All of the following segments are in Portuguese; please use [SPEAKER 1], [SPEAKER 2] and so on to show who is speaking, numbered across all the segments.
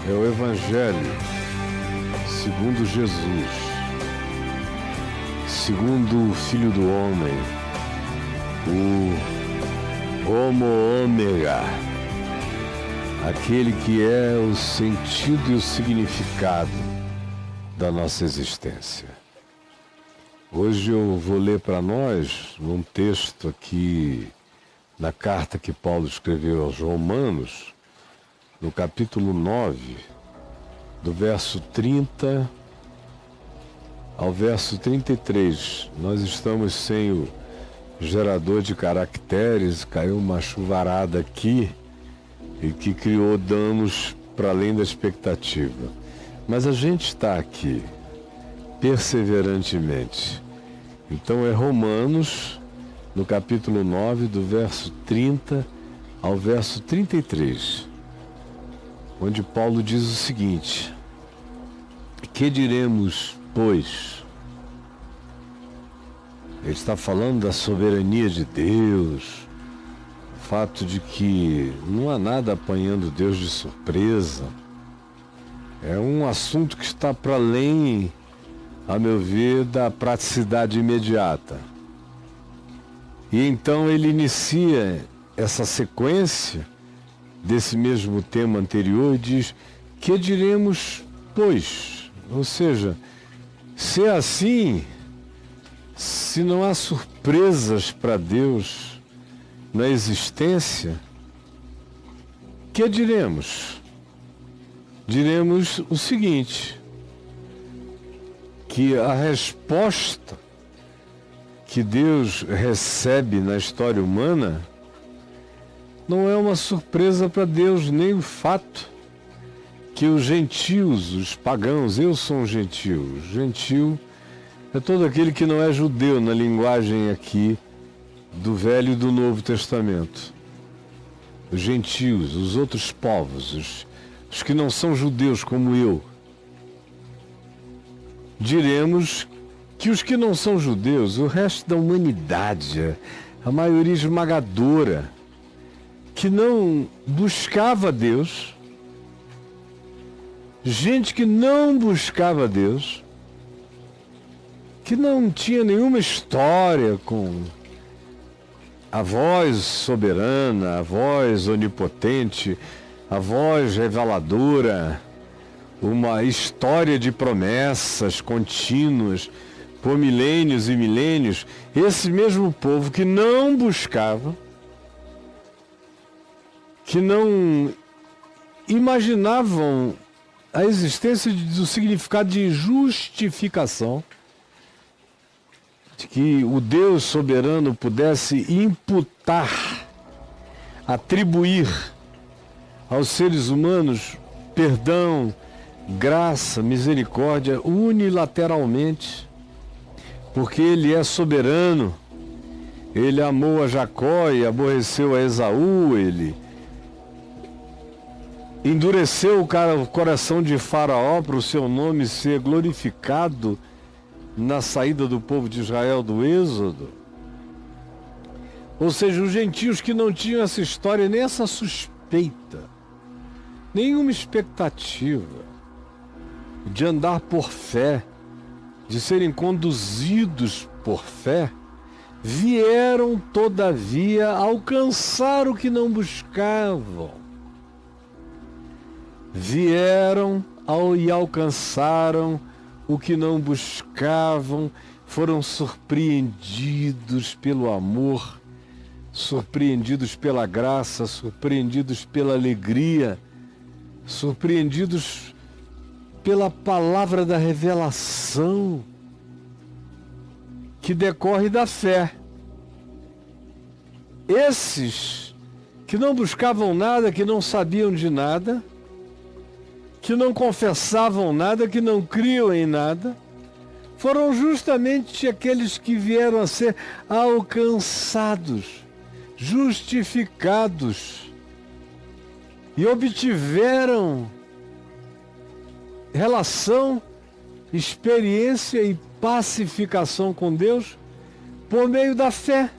[SPEAKER 1] É o Evangelho segundo Jesus, segundo o Filho do Homem, o Homo Ômega, aquele que é o sentido e o significado da nossa existência. Hoje eu vou ler para nós um texto aqui na carta que Paulo escreveu aos Romanos, no capítulo 9, do verso 30 ao verso 33. Nós estamos sem o gerador de caracteres, caiu uma chuvarada aqui e que criou danos para além da expectativa. Mas a gente está aqui, perseverantemente. Então é Romanos, no capítulo 9, do verso 30 ao verso 33. Onde Paulo diz o seguinte: que diremos, pois? Ele está falando da soberania de Deus, o fato de que não há nada apanhando Deus de surpresa. É um assunto que está para além, a meu ver, da praticidade imediata. E então ele inicia essa sequência desse mesmo tema anterior e diz: que diremos, pois? Ou seja, se é assim, se não há surpresas para Deus na existência, que diremos? Diremos o seguinte, que a resposta que Deus recebe na história humana não é uma surpresa para Deus, nem o fato que os gentios, os pagãos, eu sou um gentio. Gentil é todo aquele que não é judeu na linguagem aqui do Velho e do Novo Testamento. Os gentios, os outros povos, os que não são judeus como eu. Diremos que os que não são judeus, o resto da humanidade, a maioria esmagadora, que não buscava Deus, gente que não buscava Deus, que não tinha nenhuma história com a voz soberana, a voz onipotente, a voz reveladora, uma história de promessas contínuas por milênios e milênios. Esse mesmo povo que não buscava, que não imaginavam a existência do significado de justificação, de que o Deus soberano pudesse imputar, atribuir aos seres humanos perdão, graça, misericórdia unilateralmente, porque Ele é soberano. Ele amou a Jacó e aborreceu a Esaú. Ele endureceu o coração de Faraó para o seu nome ser glorificado na saída do povo de Israel do Êxodo. Ou seja, os gentios que não tinham essa história, nem essa suspeita, nenhuma expectativa de andar por fé, de serem conduzidos por fé, vieram, todavia, alcançar o que não buscavam. Vieram e alcançaram o que não buscavam, foram surpreendidos pelo amor, surpreendidos pela graça, surpreendidos pela alegria, surpreendidos pela palavra da revelação que decorre da fé. Esses que não buscavam nada, que não sabiam de nada, que não confessavam nada, que não criam em nada, foram justamente aqueles que vieram a ser alcançados, justificados e obtiveram relação, experiência e pacificação com Deus por meio da fé.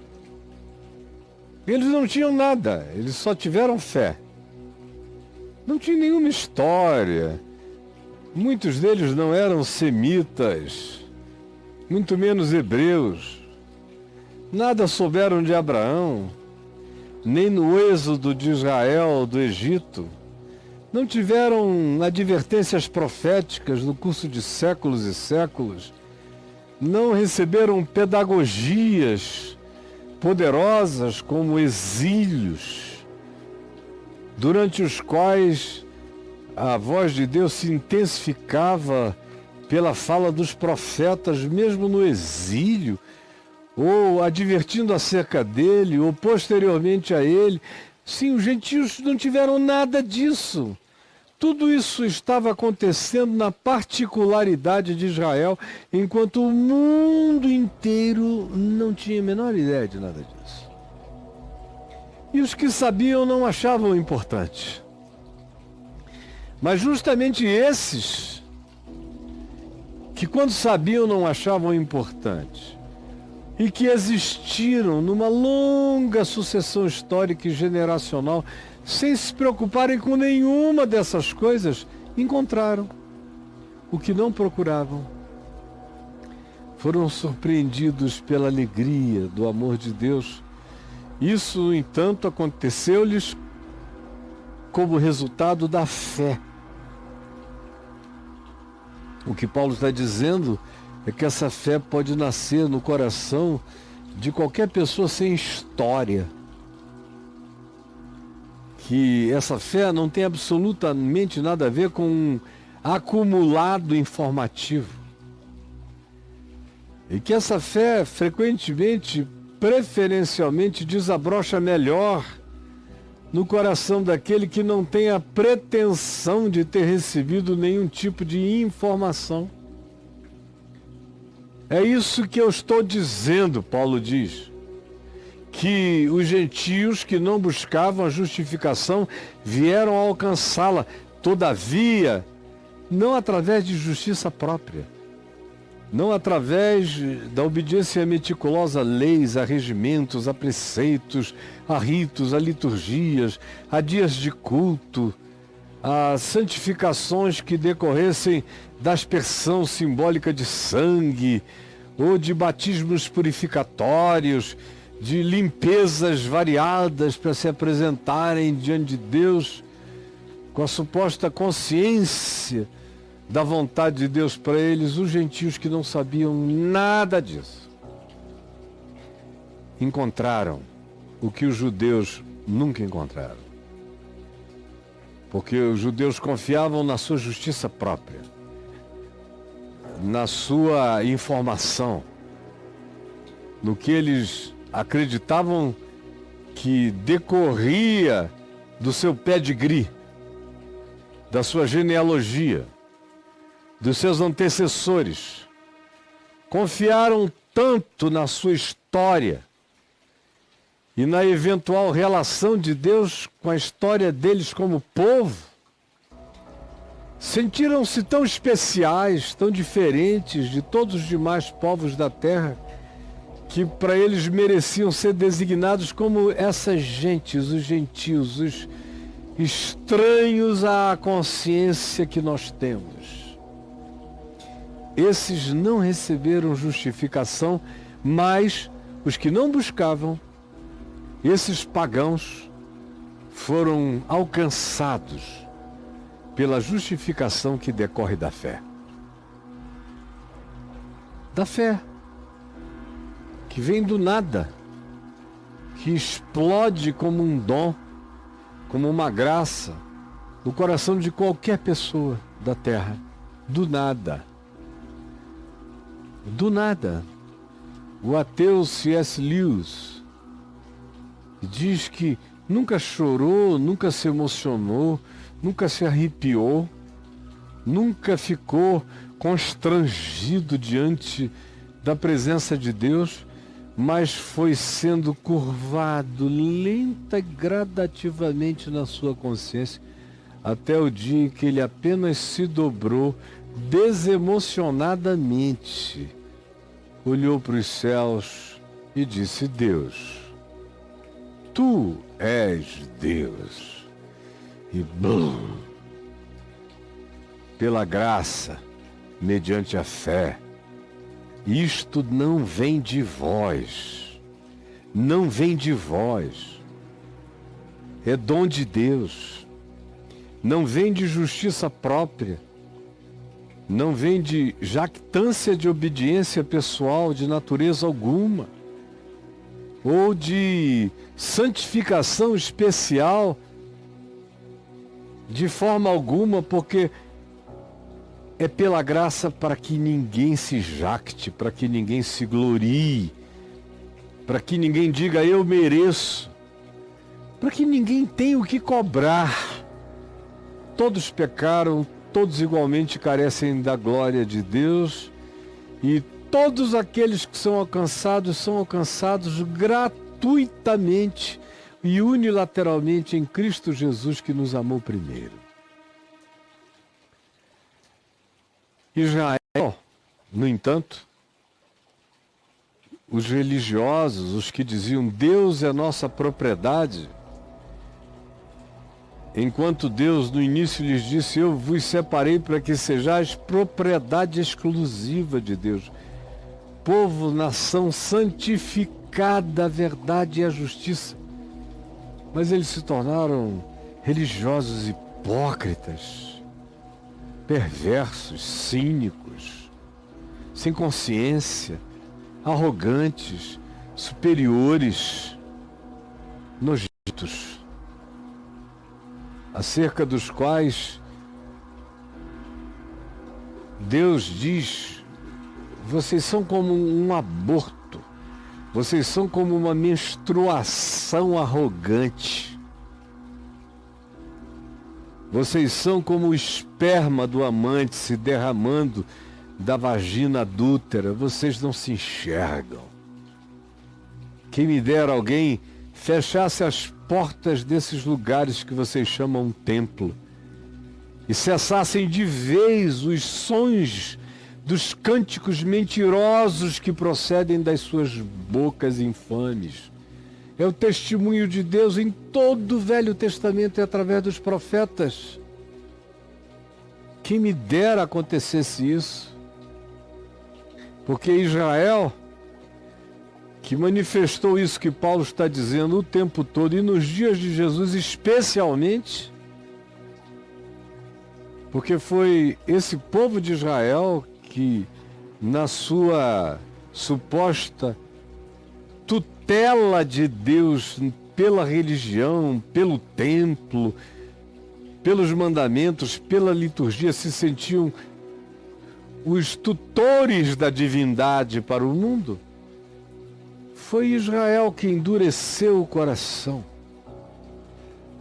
[SPEAKER 1] Eles não tinham nada, eles só tiveram fé. Não tinha nenhuma história. Muitos deles não eram semitas, muito menos hebreus. Nada souberam de Abraão, nem no êxodo de Israel do Egito. Não tiveram advertências proféticas no curso de séculos e séculos. Não receberam pedagogias poderosas como exílios, durante os quais a voz de Deus se intensificava pela fala dos profetas, mesmo no exílio, ou advertindo acerca dele, ou posteriormente a ele. Sim, os gentios não tiveram nada disso. Tudo isso estava acontecendo na particularidade de Israel, enquanto o mundo inteiro não tinha a menor ideia de nada disso. E os que sabiam não achavam importante. Mas justamente esses, que quando sabiam não achavam importante, e que existiram numa longa sucessão histórica e generacional, sem se preocuparem com nenhuma dessas coisas, encontraram o que não procuravam. Foram surpreendidos pela alegria do amor de Deus. Isso, no entanto, aconteceu-lhes como resultado da fé. O que Paulo está dizendo é que essa fé pode nascer no coração de qualquer pessoa sem história. Que essa fé não tem absolutamente nada a ver com um acumulado informativo. E que essa fé frequentemente, preferencialmente, desabrocha melhor no coração daquele que não tem a pretensão de ter recebido nenhum tipo de informação. É isso que eu estou dizendo, Paulo diz. Que os gentios que não buscavam a justificação vieram a alcançá-la, todavia, não através de justiça própria, não através da obediência meticulosa a leis, a regimentos, a preceitos, a ritos, a liturgias, a dias de culto, a santificações que decorressem da aspersão simbólica de sangue, ou de batismos purificatórios, de limpezas variadas para se apresentarem diante de Deus com a suposta consciência da vontade de Deus para eles. Os gentios que não sabiam nada disso encontraram o que os judeus nunca encontraram, porque os judeus confiavam na sua justiça própria, na sua informação, no que eles acreditavam que decorria do seu pedigree, da sua genealogia, dos seus antecessores. Confiaram tanto na sua história e na eventual relação de Deus com a história deles como povo. Sentiram-se tão especiais, tão diferentes de todos os demais povos da terra, que para eles mereciam ser designados como essas gentes, os gentios, os estranhos à consciência que nós temos. Esses não receberam justificação, mas os que não buscavam, esses pagãos, foram alcançados pela justificação que decorre da fé. Da fé, que vem do nada, que explode como um dom, como uma graça, no coração de qualquer pessoa da terra, do nada. Do nada. O ateu C.S. Lewis diz que nunca chorou, nunca se emocionou, nunca se arrepiou, nunca ficou constrangido diante da presença de Deus, mas foi sendo curvado lenta e gradativamente na sua consciência, até o dia em que ele apenas se dobrou desemocionadamente, olhou para os céus e disse: Deus, Tu és Deus. e blum, pela graça, mediante a fé. Isto não vem de vós, não vem de vós, é dom de Deus, não vem de justiça própria, não vem de jactância de obediência pessoal de natureza alguma, ou de santificação especial de forma alguma, porque é pela graça para que ninguém se jacte, para que ninguém se glorie, para que ninguém diga eu mereço, para que ninguém tenha o que cobrar. Todos pecaram, todos igualmente carecem da glória de Deus, e todos aqueles que são alcançados gratuitamente e unilateralmente em Cristo Jesus, que nos amou primeiro. Israel, no entanto, os religiosos, os que diziam Deus é nossa propriedade, enquanto Deus no início lhes disse, eu vos separei para que sejais propriedade exclusiva de Deus, povo, nação santificada, a verdade e a justiça. Mas eles se tornaram religiosos hipócritas, perversos, cínicos, sem consciência, arrogantes, superiores, nojentos, acerca dos quais Deus diz, vocês são como um aborto, vocês são como uma menstruação arrogante. Vocês são como o esperma do amante se derramando da vagina adúltera. Vocês não se enxergam. Quem me dera alguém fechasse as portas desses lugares que vocês chamam templo e cessassem de vez os sons dos cânticos mentirosos que procedem das suas bocas infames. É o testemunho de Deus em todo o Velho Testamento e através dos profetas. Quem me dera acontecesse isso. Porque Israel, que manifestou isso que Paulo está dizendo o tempo todo, e nos dias de Jesus especialmente, porque foi esse povo de Israel que, na sua suposta tutela de Deus pela religião, pelo templo, pelos mandamentos, pela liturgia, se sentiam os tutores da divindade para o mundo. Foi Israel que endureceu o coração.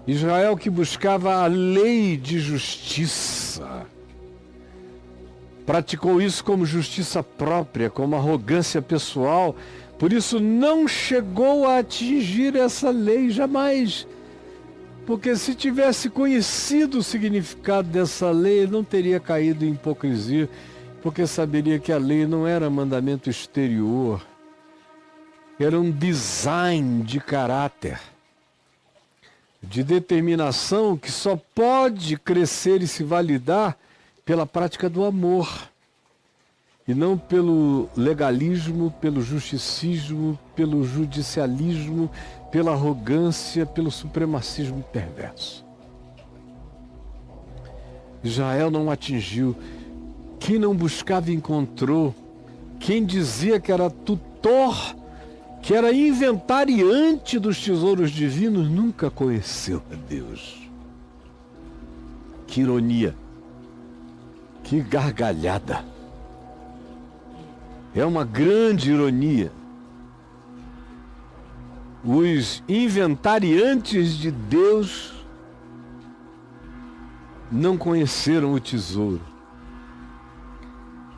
[SPEAKER 1] Israel que buscava a lei de justiça. Praticou isso como justiça própria, como arrogância pessoal. Por isso não chegou a atingir essa lei jamais. Porque se tivesse conhecido o significado dessa lei, não teria caído em hipocrisia, porque saberia que a lei não era mandamento exterior, era um design de caráter, de determinação que só pode crescer e se validar pela prática do amor, e não pelo legalismo, pelo justicismo, pelo judicialismo, pela arrogância, pelo supremacismo perverso. Israel não atingiu. Quem não buscava encontrou. Quem dizia que era tutor, que era inventariante dos tesouros divinos, nunca conheceu a Deus. Que ironia, que gargalhada. É uma grande ironia. Os inventariantes de Deus não conheceram o tesouro.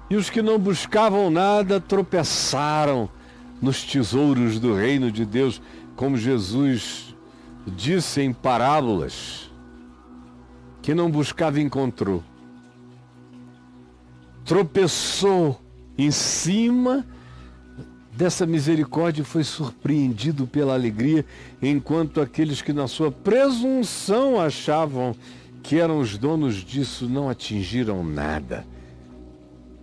[SPEAKER 1] E os que não buscavam nada tropeçaram nos tesouros do reino de Deus, como Jesus disse em parábolas. Quem não buscava encontrou. Tropeçou em cima dessa misericórdia e foi surpreendido pela alegria, enquanto aqueles que na sua presunção achavam que eram os donos disso não atingiram nada.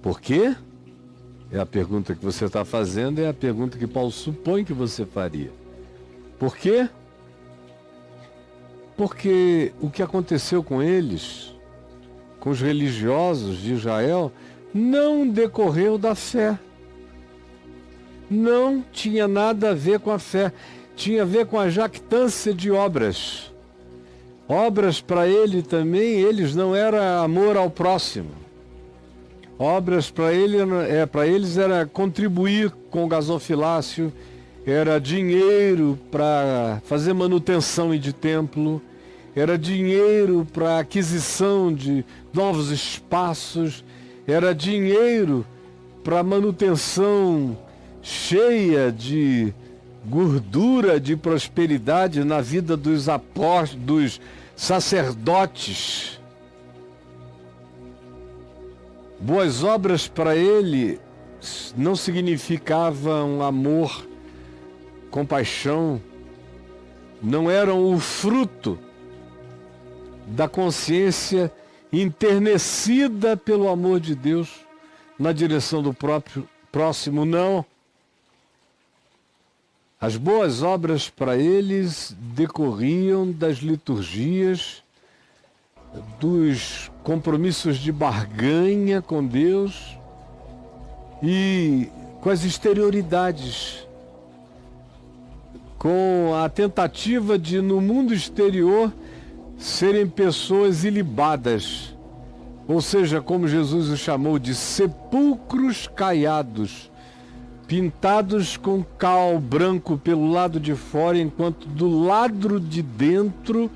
[SPEAKER 1] Por quê? É a pergunta que você está fazendo, é a pergunta que Paulo supõe que você faria. Por quê? Porque o que aconteceu com eles, com os religiosos de Israel, não decorreu da fé. Não tinha nada a ver com a fé. Tinha a ver com a jactância de obras. Obras para eles não era amor ao próximo. Obras para eles era contribuir com o gasofilácio, era dinheiro para fazer manutenção de templo, era dinheiro para aquisição de novos espaços, era dinheiro para manutenção cheia de gordura, de prosperidade na vida dos apóstolos, dos sacerdotes. Boas obras para ele não significavam amor, compaixão, não eram o fruto da consciência enternecida pelo amor de Deus na direção do próprio próximo, não. As boas obras para eles decorriam das liturgias, dos compromissos de barganha com Deus e com as exterioridades, com a tentativa de, no mundo exterior, serem pessoas ilibadas, ou seja, como Jesus os chamou de sepulcros caiados, pintados com cal branco pelo lado de fora, enquanto do lado de dentro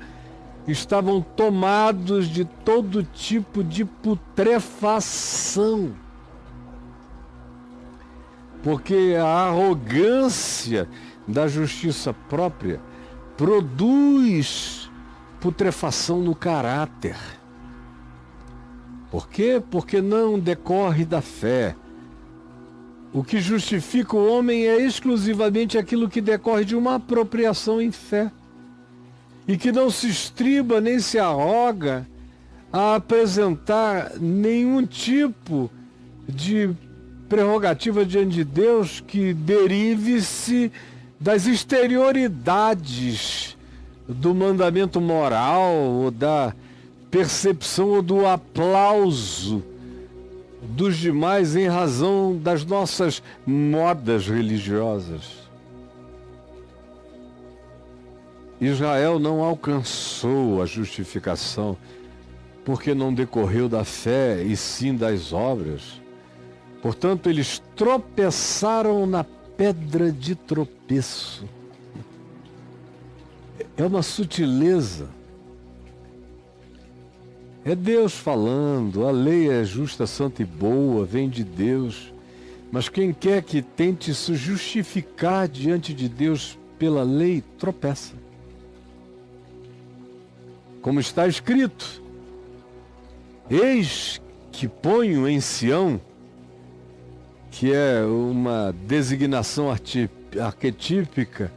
[SPEAKER 1] estavam tomados de todo tipo de putrefação. Porque a arrogância da justiça própria produz putrefação no caráter. Por quê? Porque não decorre da fé. O que justifica o homem é exclusivamente aquilo que decorre de uma apropriação em fé. E que não se estriba nem se arroga a apresentar nenhum tipo de prerrogativa diante de Deus que derive-se das exterioridades do mandamento moral, ou da percepção ou do aplauso dos demais em razão das nossas modas religiosas. Israel não alcançou a justificação porque não decorreu da fé e sim das obras. Portanto, eles tropeçaram na pedra de tropeço. É uma sutileza. É Deus falando, a lei é justa, santa e boa, vem de Deus. Mas quem quer que tente se justificar diante de Deus pela lei, tropeça. Como está escrito: eis que ponho em Sião, que é uma designação arquetípica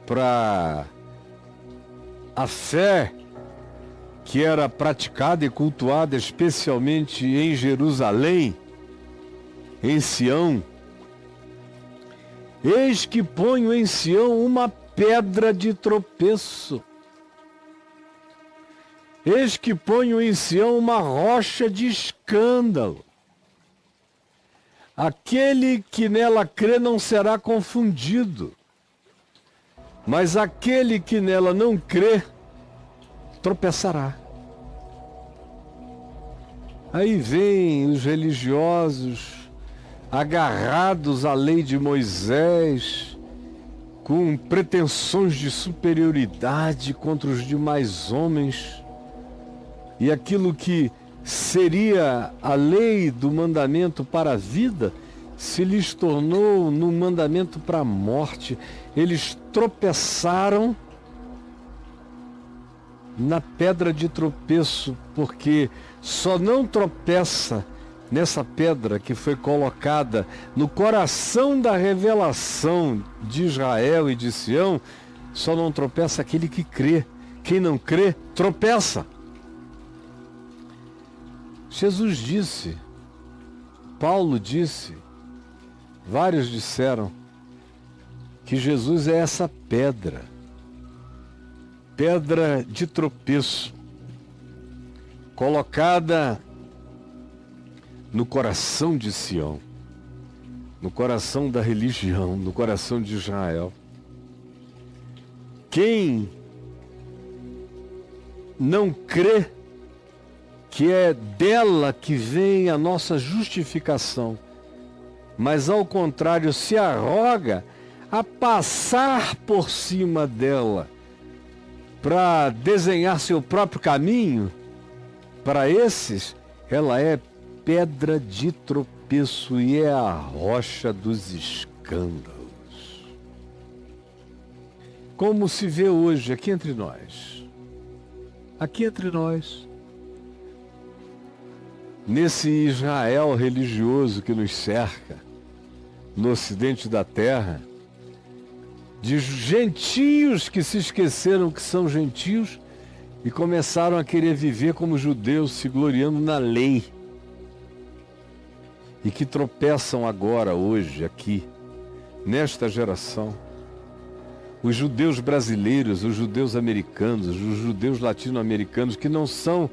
[SPEAKER 1] para a fé que era praticada e cultuada especialmente em Jerusalém, em Sião. Eis que ponho em Sião uma pedra de tropeço. Eis que ponho em Sião uma rocha de escândalo. Aquele que nela crê não será confundido, mas aquele que nela não crê tropeçará. Aí vêm os religiosos agarrados à lei de Moisés, com pretensões de superioridade contra os demais homens, e aquilo que seria a lei do mandamento para a vida se lhes tornou no mandamento para a morte. Eles tropeçaram na pedra de tropeço, porque só não tropeça nessa pedra que foi colocada no coração da revelação de Israel e de Sião, só não tropeça aquele que crê. Quem não crê, tropeça. Jesus disse, Paulo disse, vários disseram que Jesus é essa pedra de tropeço, colocada no coração de Sião, no coração da religião, no coração de Israel. Quem não crê que é dela que vem a nossa justificação, mas ao contrário se arroga a passar por cima dela para desenhar seu próprio caminho, para esses ela é pedra de tropeço e é a rocha dos escândalos. Como se vê hoje aqui entre nós, nesse Israel religioso que nos cerca, no ocidente da terra, de gentios que se esqueceram que são gentios e começaram a querer viver como judeus, se gloriando na lei, e que tropeçam agora, hoje, aqui, nesta geração. Os judeus brasileiros, os judeus americanos, os judeus latino-americanos, que não são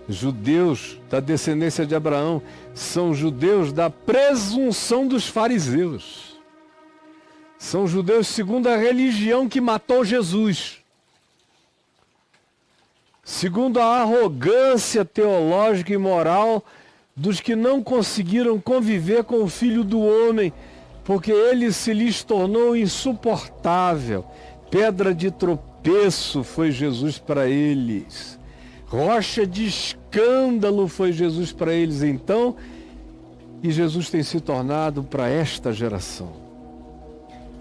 [SPEAKER 1] judeus da descendência de Abraão, são judeus da presunção dos fariseus. São judeus segundo a religião que matou Jesus. Segundo a arrogância teológica e moral dos que não conseguiram conviver com o Filho do Homem, porque ele se lhes tornou insuportável. Pedra de tropeço foi Jesus para eles. Rocha de escândalo foi Jesus para eles então, e Jesus tem se tornado para esta geração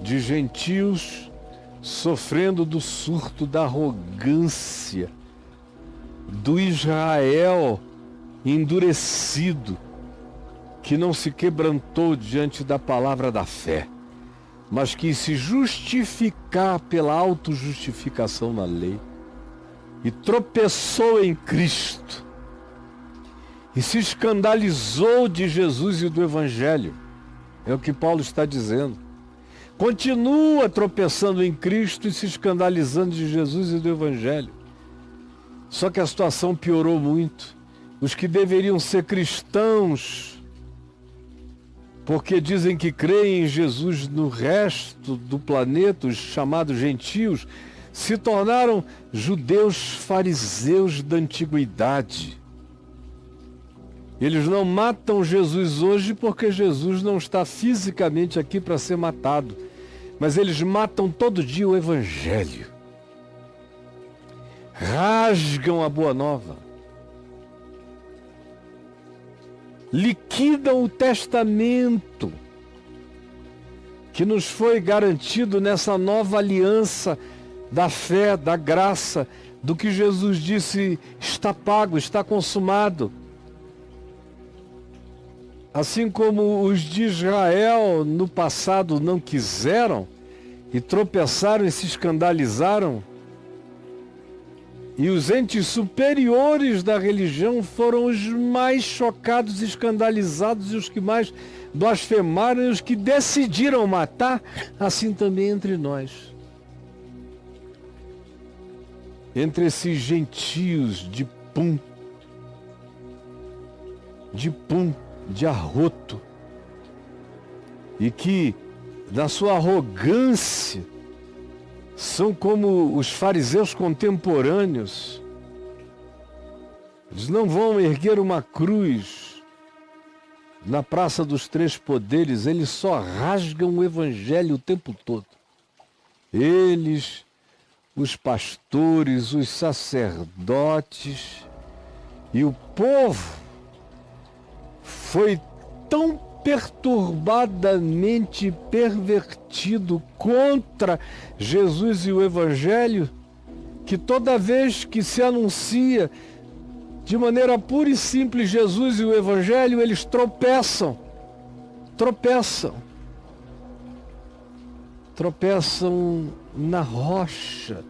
[SPEAKER 1] de gentios sofrendo do surto da arrogância, do Israel endurecido, que não se quebrantou diante da palavra da fé, mas quis se justificar pela autojustificação na lei, e tropeçou em Cristo, e se escandalizou de Jesus e do Evangelho. É o que Paulo está dizendo. Continua tropeçando em Cristo e se escandalizando de Jesus e do Evangelho. Só que a situação piorou muito. Os que deveriam ser cristãos, porque dizem que creem em Jesus no resto do planeta, os chamados gentios, se tornaram judeus fariseus da antiguidade. Eles não matam Jesus hoje porque Jesus não está fisicamente aqui para ser matado, mas eles matam todo dia o Evangelho. Rasgam a boa nova. Liquidam o testamento que nos foi garantido nessa nova aliança da fé, da graça, do que Jesus disse: está pago, está consumado. Assim como os de Israel no passado não quiseram e tropeçaram e se escandalizaram, e os entes superiores da religião foram os mais chocados e escandalizados, e os que mais blasfemaram, e os que decidiram matar, assim também entre nós. Entre esses gentios de arroto, e que, na sua arrogância, são como os fariseus contemporâneos. Eles não vão erguer uma cruz na Praça dos Três Poderes, eles só rasgam o Evangelho o tempo todo. Eles, os pastores, os sacerdotes e o povo foi tão perturbadamente pervertido contra Jesus e o Evangelho, que toda vez que se anuncia De maneira pura e simples, Jesus e o Evangelho, eles tropeçam na rocha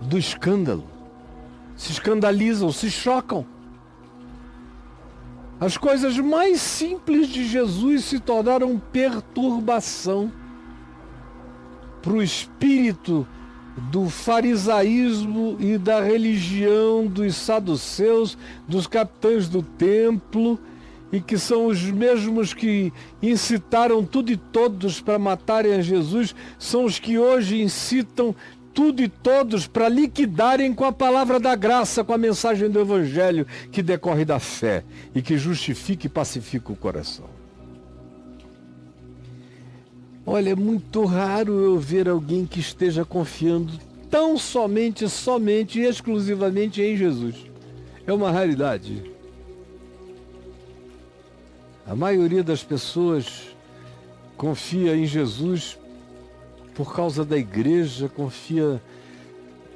[SPEAKER 1] do escândalo. Se escandalizam, se chocam. As coisas mais simples de Jesus se tornaram perturbação para o espírito do farisaísmo e da religião dos saduceus, dos capitães do templo, e que são os mesmos que incitaram tudo e todos para matarem a Jesus, são os que hoje incitam tudo e todos para liquidarem com a palavra da graça, com a mensagem do Evangelho que decorre da fé e que justifica e pacifica o coração. Olha, é muito raro eu ver alguém que esteja confiando tão somente e exclusivamente em Jesus. É uma raridade. A maioria das pessoas confia em Jesus por causa da igreja, confia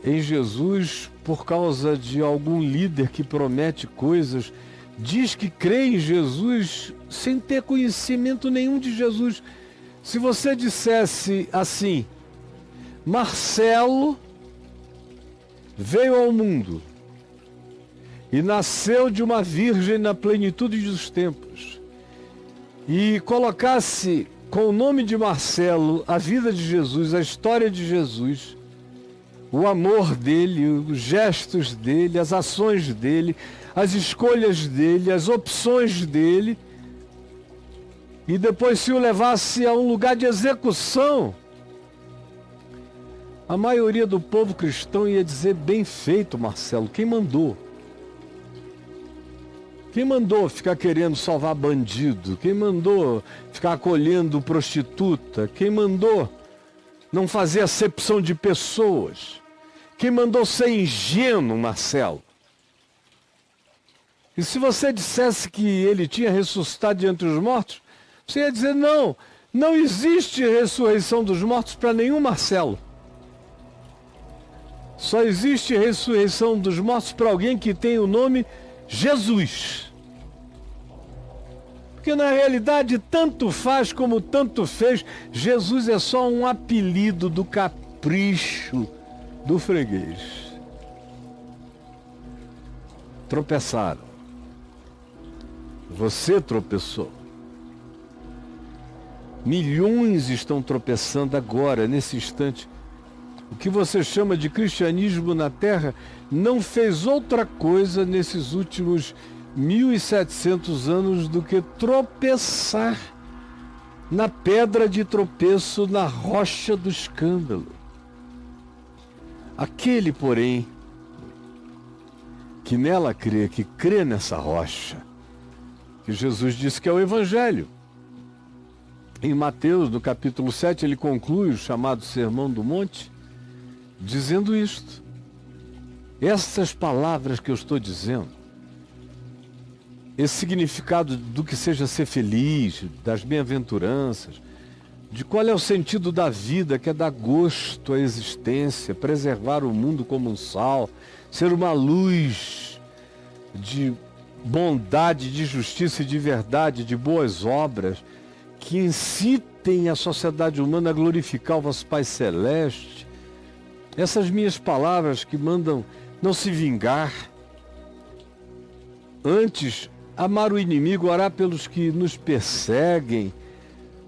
[SPEAKER 1] em Jesus por causa de algum líder que promete coisas, diz que crê em Jesus sem ter conhecimento nenhum de Jesus. Se você dissesse assim: Marcelo veio ao mundo e nasceu de uma virgem na plenitude dos tempos, e colocasse com o nome de Marcelo a vida de Jesus, a história de Jesus, o amor dele, os gestos dele, as ações dele, as escolhas dele, as opções dele, e depois se o levasse a um lugar de execução, a maioria do povo cristão ia dizer: bem feito, Marcelo, quem mandou? Quem mandou ficar querendo salvar bandido? Quem mandou ficar acolhendo prostituta? Quem mandou não fazer acepção de pessoas? Quem mandou ser ingênuo, Marcelo? E se você dissesse que ele tinha ressuscitado de entre os mortos, você ia dizer: não, não existe ressurreição dos mortos para nenhum Marcelo. Só existe ressurreição dos mortos para alguém que tem o nome Jesus. Porque na realidade tanto faz como tanto fez, Jesus é só um apelido do capricho do freguês. Tropeçaram. Você tropeçou. Milhões estão tropeçando agora, nesse instante. O que você chama de cristianismo na Terra não fez outra coisa nesses últimos 1.700 anos do que tropeçar na pedra de tropeço, na rocha do escândalo. Aquele, porém, que nela crê, que crê nessa rocha, que Jesus disse que é o Evangelho. Em Mateus, no capítulo 7, ele conclui o chamado Sermão do Monte, dizendo isto. Essas palavras que eu estou dizendo, esse significado do que seja ser feliz, das bem-aventuranças, de qual é o sentido da vida, que é dar gosto à existência, preservar o mundo como um sal, ser uma luz de bondade, de justiça e de verdade, de boas obras, que incitem a sociedade humana a glorificar o vosso Pai Celeste. Essas minhas palavras que mandam não se vingar, antes amar o inimigo, orar pelos que nos perseguem,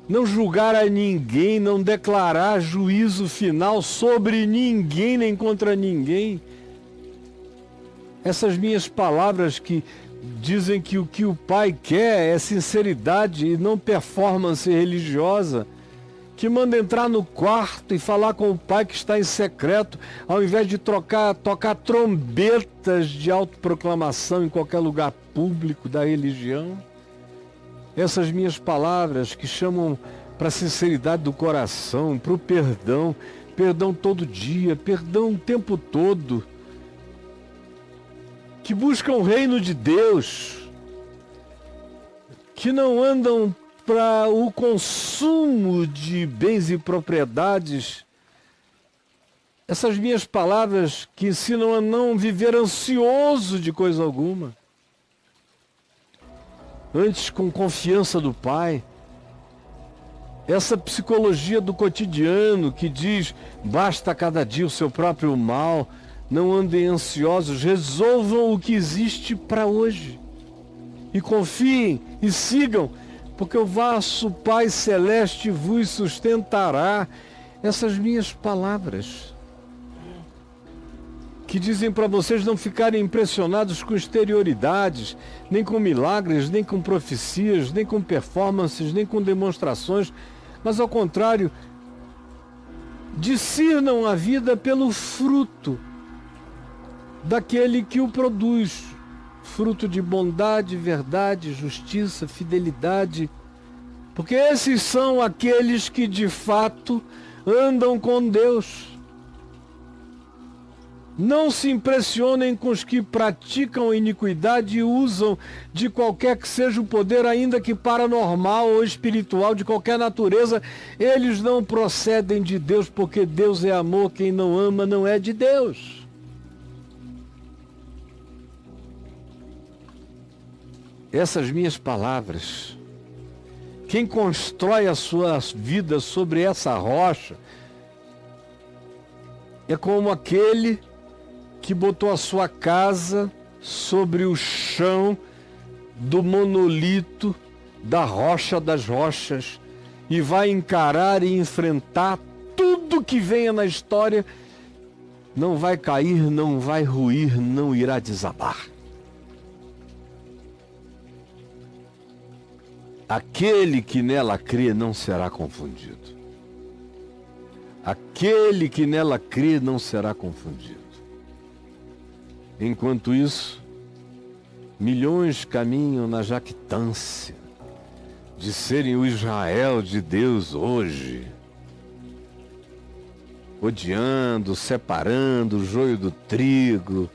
[SPEAKER 1] não julgar a ninguém, não declarar juízo final sobre ninguém nem contra ninguém. Essas minhas palavras que dizem que o que o Pai quer é sinceridade e não performance religiosa, que manda entrar no quarto e falar com o Pai que está em secreto, ao invés de tocar trombetas de autoproclamação em qualquer lugar público da religião. Essas minhas palavras que chamam para a sinceridade do coração, para o perdão, perdão todo dia, perdão o tempo todo, que buscam o reino de Deus, que não andam para o consumo de bens e propriedades, Essas minhas palavras que ensinam a não viver ansioso de coisa alguma. Antes, com confiança do Pai. Essa psicologia do cotidiano que diz, basta cada dia o seu próprio mal, não andem ansiosos, resolvam o que existe para hoje. E confiem e sigam, porque o vosso Pai Celeste vos sustentará. Essas minhas palavras que dizem para vocês não ficarem impressionados com exterioridades, nem com milagres, nem com profecias, nem com performances, nem com demonstrações, mas ao contrário, discernam a vida pelo fruto daquele que o produz, fruto de bondade, verdade, justiça, fidelidade, porque esses são aqueles que de fato andam com Deus. Não se impressionem com os que praticam iniquidade e usam de qualquer que seja o poder, ainda que paranormal ou espiritual, de qualquer natureza. Eles não procedem de Deus, porque Deus é amor. Quem não ama não é de Deus. Essas minhas palavras, quem constrói a sua vida sobre essa rocha, é como aquele que botou a sua casa sobre o chão do monolito, da rocha das rochas, e vai encarar e enfrentar tudo que venha na história. Não vai cair, não vai ruir, não irá desabar. Aquele que nela crê não será confundido. Aquele que nela crê não será confundido. Enquanto isso, milhões caminham na jactância de serem o Israel de Deus hoje, odiando, separando o joio do trigo,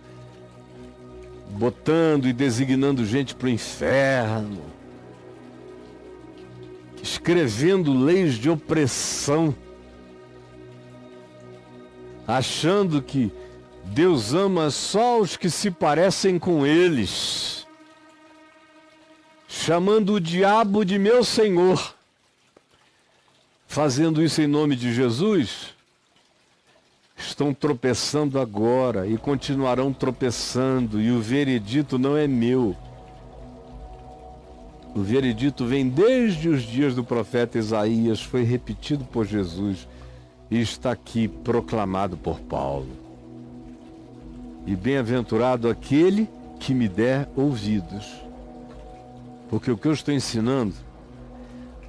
[SPEAKER 1] botando e designando gente para o inferno, escrevendo leis de opressão, achando que Deus ama só os que se parecem com eles, chamando o diabo de meu Senhor, fazendo isso em nome de Jesus, estão tropeçando agora e continuarão tropeçando, e o veredito não é meu. O veredito vem desde os dias do profeta Isaías, foi repetido por Jesus e está aqui proclamado por Paulo. E bem-aventurado aquele que me der ouvidos. Porque o que eu estou ensinando,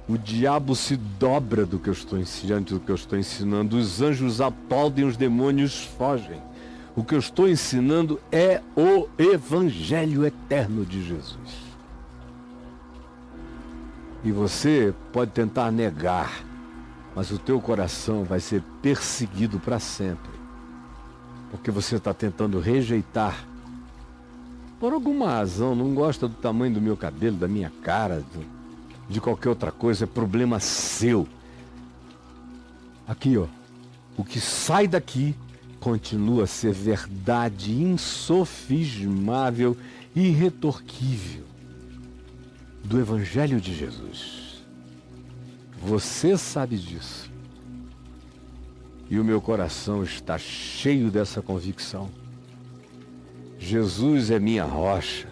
[SPEAKER 1] o diabo se dobra do que eu estou ensinando, os anjos aplaudem, os demônios fogem. O que eu estou ensinando é o Evangelho eterno de Jesus. E você pode tentar negar, mas o teu coração vai ser perseguido para sempre. Porque você está tentando rejeitar. Por alguma razão, não gosta do tamanho do meu cabelo, da minha cara, de qualquer outra coisa, é problema seu. Aqui, ó, o que sai daqui continua a ser verdade insofismável, irretorquível do Evangelho de Jesus. Você sabe disso. E o meu coração está cheio dessa convicção. Jesus é minha rocha.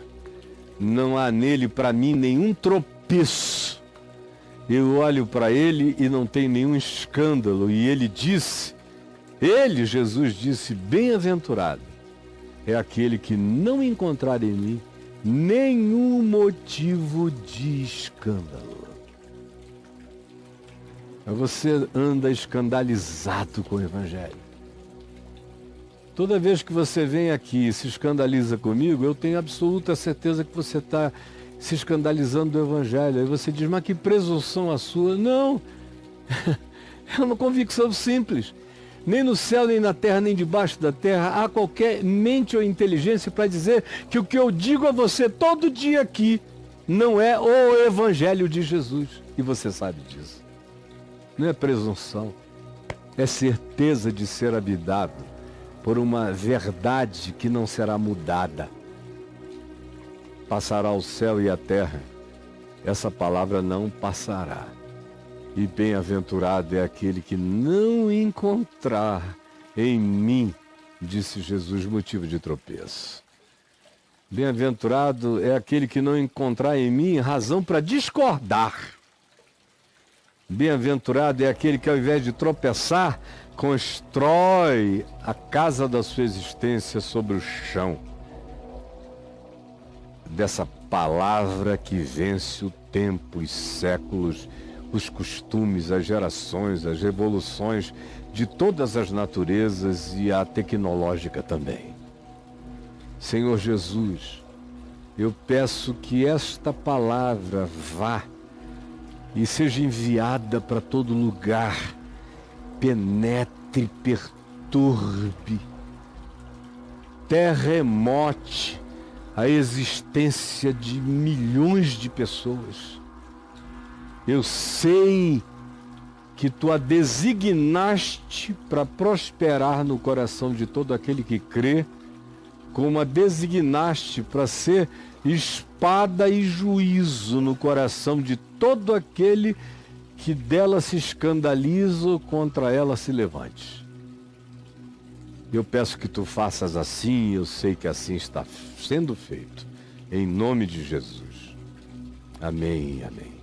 [SPEAKER 1] Não há nele para mim nenhum tropeço. Eu olho para ele e não tem nenhum escândalo. E ele disse, Jesus disse, bem-aventurado é aquele que não encontrar em mim nenhum motivo de escândalo. Você anda escandalizado com o Evangelho. Toda vez que você vem aqui e se escandaliza comigo, eu tenho absoluta certeza que você está se escandalizando do Evangelho. Aí você diz, mas que presunção a sua? Não, é uma convicção simples. Nem no céu, nem na terra, nem debaixo da terra há qualquer mente ou inteligência para dizer que o que eu digo a você todo dia aqui não é o Evangelho de Jesus. E você sabe disso. Não é presunção, é certeza de ser habitado por uma verdade que não será mudada. Passará o céu e a terra, essa palavra não passará. E bem-aventurado é aquele que não encontrar em mim, disse Jesus, motivo de tropeço. Bem-aventurado é aquele que não encontrar em mim razão para discordar. Bem-aventurado é aquele que, ao invés de tropeçar, constrói a casa da sua existência sobre o chão dessa palavra que vence o tempo, os séculos, os costumes, as gerações, as revoluções de todas as naturezas e a tecnológica também. Senhor Jesus, eu peço que esta palavra vá e seja enviada para todo lugar, penetre, perturbe, terremote a existência de milhões de pessoas. Eu sei que tu a designaste para prosperar no coração de todo aquele que crê, como a designaste para ser espada e juízo no coração de todo aquele que dela se escandaliza ou contra ela se levante. Eu peço que tu faças assim, eu sei que assim está sendo feito, em nome de Jesus. Amém, amém.